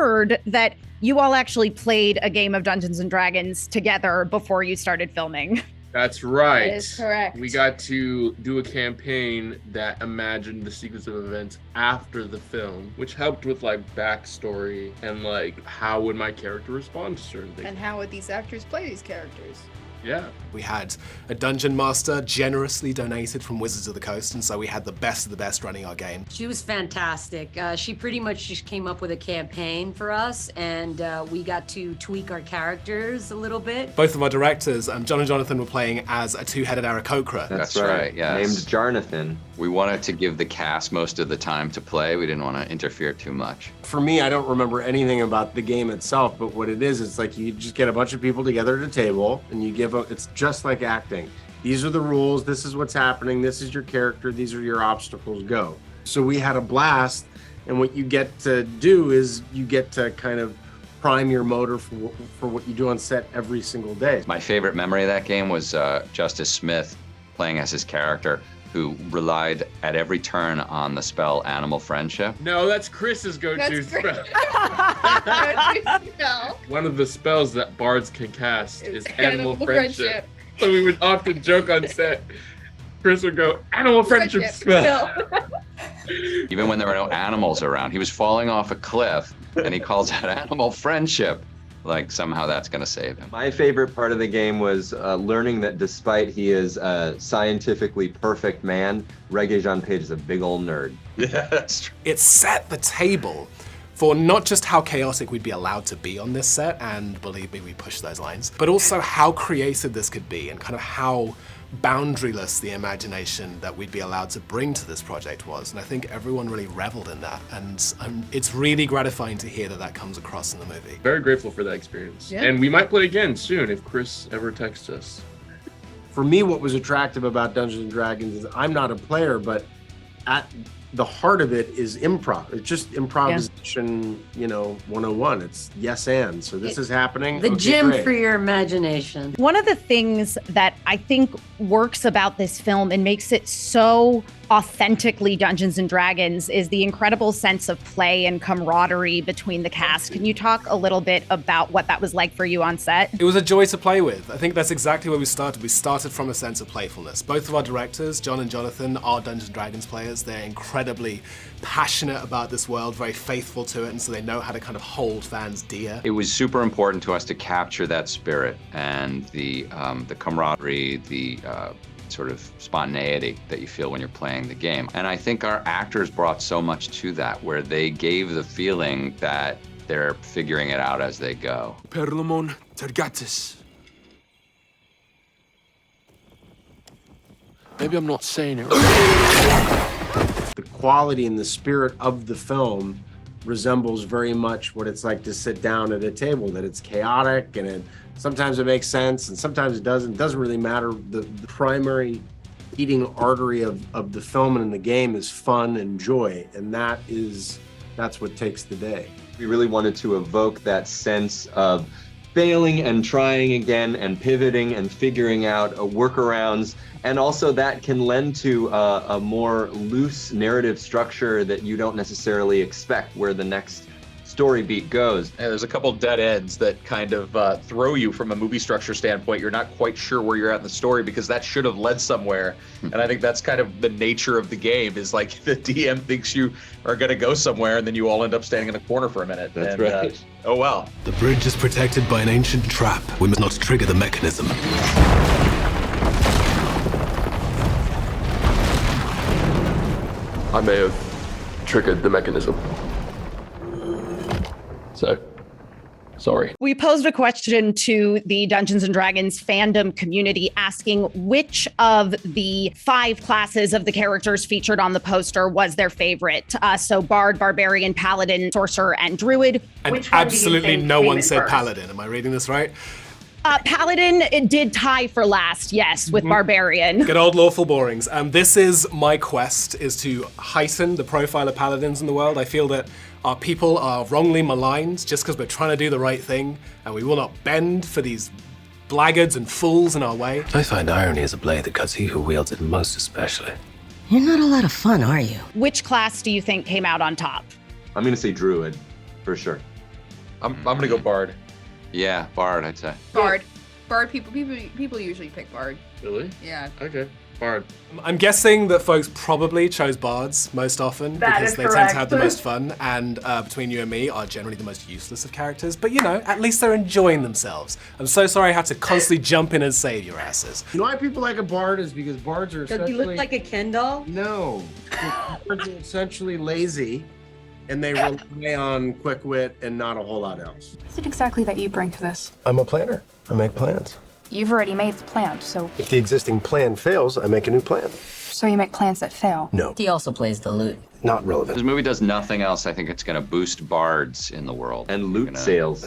heard that you all actually played a game of Dungeons and Dragons together before you started filming. That's right. That is correct. We got to do a campaign that imagined the sequence of events after the film, which helped with like backstory and like how would my character respond to certain things. And how would these actors play these characters? Yeah. We had a dungeon master generously donated from Wizards of the Coast, and so we had the best of the best running our game. She was fantastic. She pretty much just came up with a campaign for us, and we got to tweak our characters a little bit. Both of our directors, John and Jonathan, were playing as a two-headed Aarakocra. That's right, yes. Named Jarnathan. We wanted to give the cast most of the time to play. We didn't want to interfere too much. For me, I don't remember anything about the game itself, but what it is, it's like you just get a bunch of people together at a table and you give it's just like acting. These are the rules, this is what's happening, this is your character, these are your obstacles, go. So we had a blast, and what you get to do is you get to kind of prime your motor for what you do on set every single day. My favorite memory of that game was Justice Smith playing as his character, who relied at every turn on the spell Animal Friendship. No, that's Chris's go-to spell. One of the spells that bards can cast is Animal Friendship. So we would often joke on set. Chris would go, Animal Friendship spell. Even when there were no animals around, he was falling off a cliff and he calls out Animal Friendship. Like somehow that's gonna save him. My favorite part of the game was learning that despite he is a scientifically perfect man, Regé-Jean Page is a big old nerd. Yeah, that's true. It set the table for not just how chaotic we'd be allowed to be on this set, and believe me, we pushed those lines, but also how creative this could be and kind of how boundaryless the imagination that we'd be allowed to bring to this project was. And I think everyone really reveled in that. And it's really gratifying to hear that that comes across in the movie. Very grateful for that experience. Yeah. And we might play again soon if Chris ever texts us. For me, what was attractive about Dungeons and Dragons is I'm not a player, but at the heart of it is improv. It's just improvisation, 101. It's yes and. So this is happening. The okay, gym great. for your imagination. One of the things that I think works about this film and makes it so authentically Dungeons and Dragons is the incredible sense of play and camaraderie between the cast. Can you talk a little bit about what that was like for you on set? It was a joy to play with. I think that's exactly where we started. We started from a sense of playfulness. Both of our directors, John and Jonathan, are Dungeons and Dragons players. They're incredibly passionate about this world, very faithful to it, and so they know how to kind of hold fans dear. It was super important to us to capture that spirit and the camaraderie, the sort of spontaneity that you feel when you're playing the game. And I think our actors brought so much to that, where they gave the feeling that they're figuring it out as they go. Perlomon tergatis. Maybe I'm not saying it right. The quality and the spirit of the film resembles very much what it's like to sit down at a table, that it's chaotic and sometimes it makes sense and sometimes it doesn't. It doesn't really matter. The primary eating artery of the film and the game is fun and joy, and that's what takes the day. We really wanted to evoke that sense of failing and trying again and pivoting and figuring out workarounds. And also that can lend to a more loose narrative structure that you don't necessarily expect where the next story beat goes. Yeah, there's a couple dead ends that kind of throw you from a movie structure standpoint. You're not quite sure where you're at in the story because that should have led somewhere. And I think that's kind of the nature of the game, is like the DM thinks you are going to go somewhere and then you all end up standing in the corner for a minute. That's right. Oh well. The bridge is protected by an ancient trap. We must not trigger the mechanism. I may have triggered the mechanism. So, sorry. We posed a question to the Dungeons and Dragons fandom community asking which of the 5 classes of the characters featured on the poster was their favorite. So Bard, Barbarian, Paladin, Sorcerer, and Druid. And absolutely no one said Paladin. Am I reading this right? Paladin, it did tie for last, yes, with Barbarian. Good old lawful borings. This is my quest, is to heighten the profile of paladins in the world. I feel that our people are wrongly maligned just because we're trying to do the right thing, and we will not bend for these blackguards and fools in our way. I find irony is a blade that cuts he who wields it most especially. You're not a lot of fun, are you? Which class do you think came out on top? I'm gonna say Druid, for sure. I'm gonna go Bard. Yeah, Bard, I'd say. Bard. Bard. People usually pick Bard. Really? Yeah. Okay. Bard. I'm guessing that folks probably chose bards most often because they tend to have the most fun, and between you and me are generally the most useless of characters. But you know, at least they're enjoying themselves. I'm so sorry I have to constantly jump in and save your asses. You know why people like a bard is because bards are Does essentially... he look like a Ken doll? No. Bards are essentially lazy, and they rely on quick wit and not a whole lot else. What is it exactly that you bring to this? I'm a planner. I make plans. You've already made the plan, so... If the existing plan fails, I make a new plan. So you make plans that fail? No. He also plays the lute. Not relevant. This movie does nothing else. I think it's going to boost bards in the world. And loot Gonna- sales.